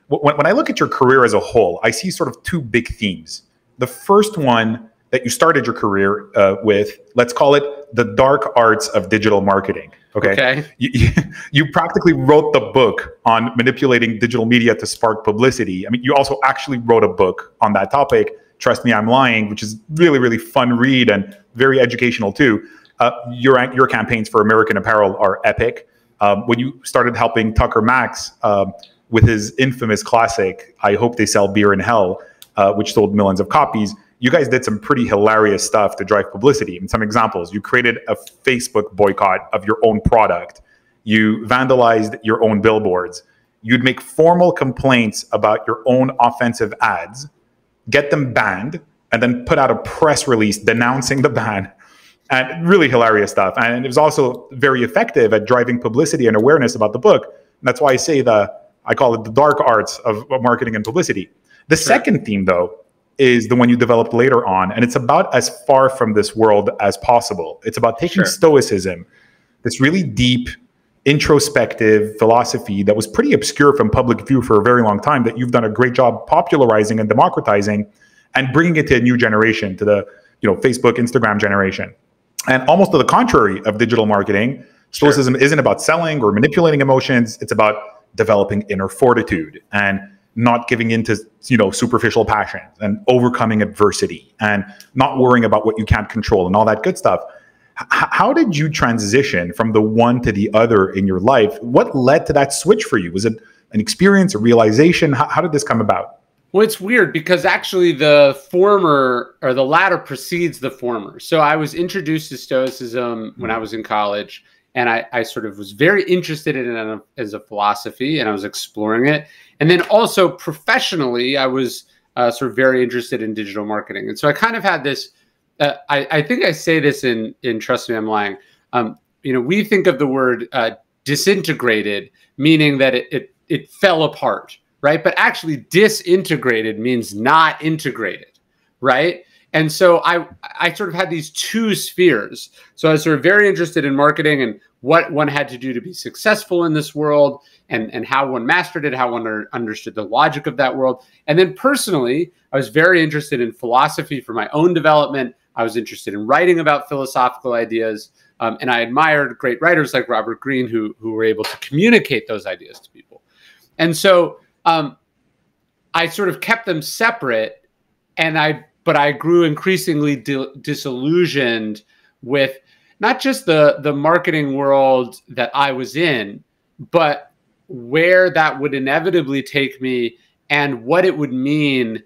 when I look at your career as a whole, I see sort of two big themes. The first one that you started your career with, let's call it the dark arts of digital marketing. Okay. You practically wrote the book on manipulating digital media to spark publicity. I mean, you also actually wrote a book on that topic, Trust Me, I'm Lying, which is really, really fun read and very educational too. Your campaigns for American Apparel are epic. When you started helping Tucker Max with his infamous classic, I Hope They Sell Beer in Hell, which sold millions of copies, you guys did some pretty hilarious stuff to drive publicity. And some examples, you created a Facebook boycott of your own product. You vandalized your own billboards. You'd make formal complaints about your own offensive ads, get them banned, and then put out a press release denouncing the ban. And really hilarious stuff. And it was also very effective at driving publicity and awareness about the book. And that's why I call it the dark arts of marketing and publicity. The second theme, though, is the one you developed later on. And it's about as far from this world as possible. It's about taking Stoicism, this really deep, introspective philosophy that was pretty obscure from public view for a very long time, that you've done a great job popularizing and democratizing and bringing it to a new generation, to the Facebook, Instagram generation. And almost to the contrary of digital marketing, Stoicism isn't about selling or manipulating emotions. It's about developing inner fortitude and not giving into superficial passions and overcoming adversity and not worrying about what you can't control and all that good stuff. How did you transition from the one to the other in your life? What led to that switch for you? Was it an experience, a realization? How did this come about? Well, it's weird because actually the former or the latter precedes the former. So I was introduced to Stoicism when I was in college, and I sort of was very interested in it as a philosophy, and I was exploring it. And then also professionally, I was sort of very interested in digital marketing. And so I kind of had this, I think I say this in Trust Me, I'm Lying. We think of the word disintegrated, meaning that it fell apart. Right. But actually disintegrated means not integrated. Right. And so I sort of had these two spheres. So I was sort of very interested in marketing and what one had to do to be successful in this world and how one mastered it, how one understood the logic of that world. And then personally, I was very interested in philosophy for my own development. I was interested in writing about philosophical ideas. And I admired great writers like Robert Greene who were able to communicate those ideas to people. And so I sort of kept them separate, but I grew increasingly disillusioned with not just the marketing world that I was in, but where that would inevitably take me and what it would mean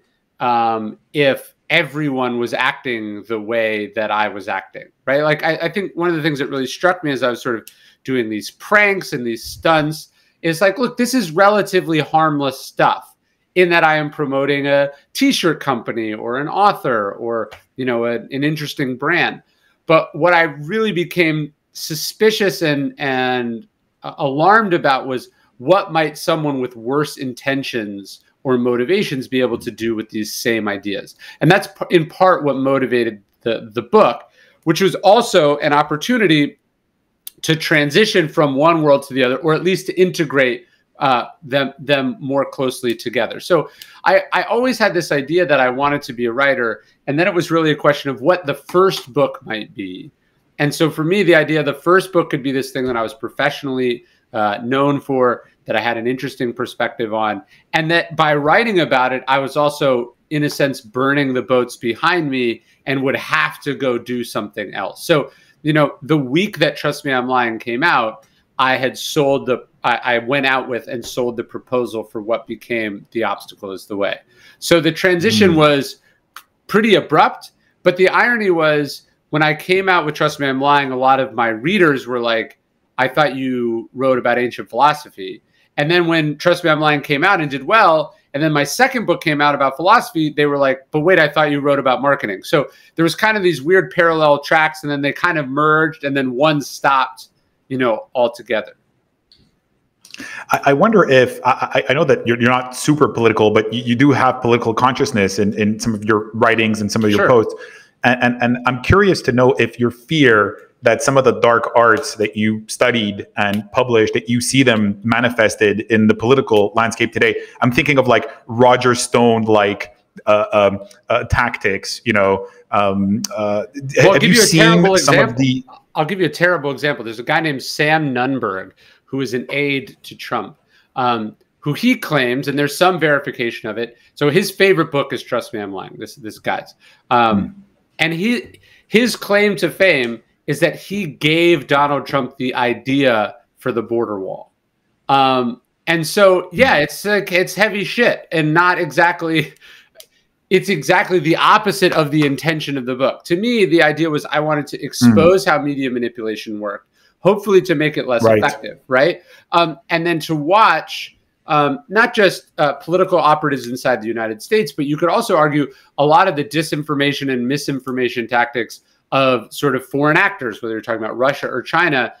if everyone was acting the way that I was acting, right? Like I think one of the things that really struck me as I was sort of doing these pranks and these stunts is like, look, this is relatively harmless stuff in that I am promoting a t-shirt company or an author or, an interesting brand. But what I really became suspicious and alarmed about was what might someone with worse intentions or motivations be able to do with these same ideas. And that's in part what motivated the book, which was also an opportunity to transition from one world to the other, or at least to integrate them more closely together. So I always had this idea that I wanted to be a writer, and then it was really a question of what the first book might be. And so for me, the idea of the first book could be this thing that I was professionally known for, that I had an interesting perspective on, and that by writing about it, I was also, in a sense, burning the boats behind me and would have to go do something else. So the week that Trust Me, I'm Lying came out, I went out with and sold the proposal for what became The Obstacle Is the Way. So the transition was pretty abrupt, but the irony was when I came out with Trust Me, I'm Lying, a lot of my readers were like, I thought you wrote about ancient philosophy. And then when Trust Me, I'm Lying came out and did well, and then my second book came out about philosophy, they were like, but wait, I thought you wrote about marketing. So there was kind of these weird parallel tracks, and then they kind of merged, and then one stopped, altogether. I wonder if, I know that you're not super political, but you do have political consciousness in some of your writings and some of your posts. And I'm curious to know if your fear that some of the dark arts that you studied and published, that you see them manifested in the political landscape today. I'm thinking of like Roger Stone, like tactics, you know. Have you seen some of the... I'll give you a terrible example. There's a guy named Sam Nunberg who is an aide to Trump, who he claims, and there's some verification of it. So his favorite book is Trust Me, I'm Lying. This guy's, and his claim to fame is that he gave Donald Trump the idea for the border wall. And so, yeah, it's like, it's heavy shit and not exactly. It's exactly the opposite of the intention of the book. To me, the idea was I wanted to expose how media manipulation worked, hopefully to make it less effective, right? And then to watch not just political operatives inside the United States, but you could also argue a lot of the disinformation and misinformation tactics of sort of foreign actors, whether you're talking about Russia or China,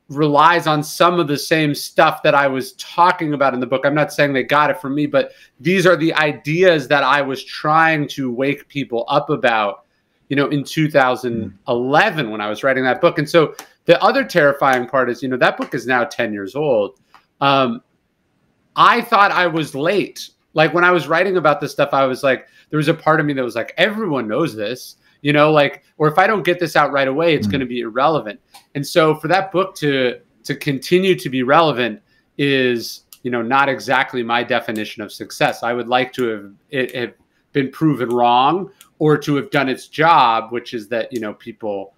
relies on some of the same stuff that I was talking about in the book. I'm not saying they got it from me, but these are the ideas that I was trying to wake people up about, you know, in 2011 when I was writing that book. And so the other terrifying part is, you know, that book is now 10 years old. I thought I was late. Like when I was writing about this stuff, I was like, there was a part of me that was like, everyone knows this. You know, like, or if I don't get this out right away, it's going to be irrelevant. And so for that book to continue to be relevant is, you know, not exactly my definition of success. I would like to have been proven wrong, or to have done its job, which is that, you know, people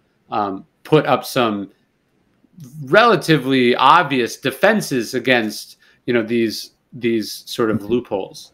put up some relatively obvious defenses against, you know, these sort of loopholes.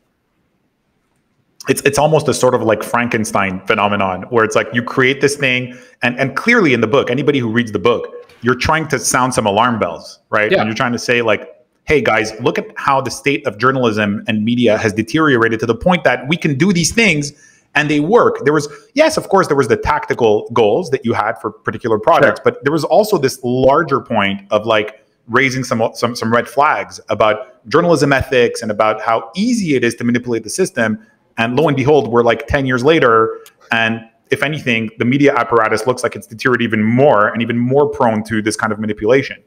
It's almost a sort of like Frankenstein phenomenon, where it's like you create this thing, and clearly in the book, anybody who reads the book, you're trying to sound some alarm bells, right? Yeah. And you're trying to say like, hey guys, look at how the state of journalism and media has deteriorated to the point that we can do these things and they work. There was, yes, of course, there was the tactical goals that you had for particular products, but there was also this larger point of like raising some red flags about journalism ethics and about how easy it is to manipulate the system. And lo and behold, we're like 10 years later, and if anything, the media apparatus looks like it's deteriorated even more and even more prone to this kind of manipulation.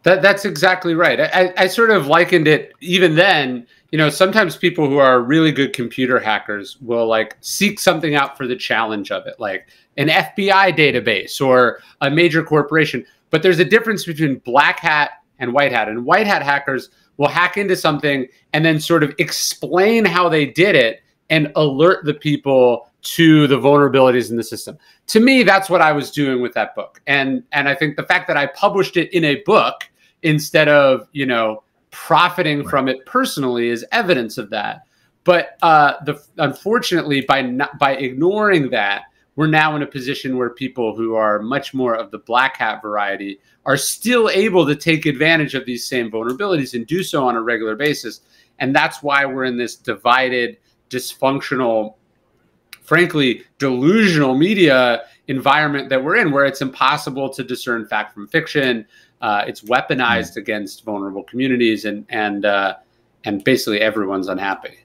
That's exactly right. I sort of likened it even then, you know, sometimes people who are really good computer hackers will like seek something out for the challenge of it, like an FBI database or a major corporation. But there's a difference between black hat and white hat. And white hat hackers will hack into something and then sort of explain how they did it and alert the people to the vulnerabilities in the system. To me, that's what I was doing with that book. And I think the fact that I published it in a book instead of, you know, profiting from it personally is evidence of that. But unfortunately, by ignoring that, we're now in a position where people who are much more of the black hat variety are still able to take advantage of these same vulnerabilities and do so on a regular basis. And that's why we're in this divided, dysfunctional, frankly, delusional media environment that we're in, where it's impossible to discern fact from fiction. It's weaponized against vulnerable communities, and basically everyone's unhappy.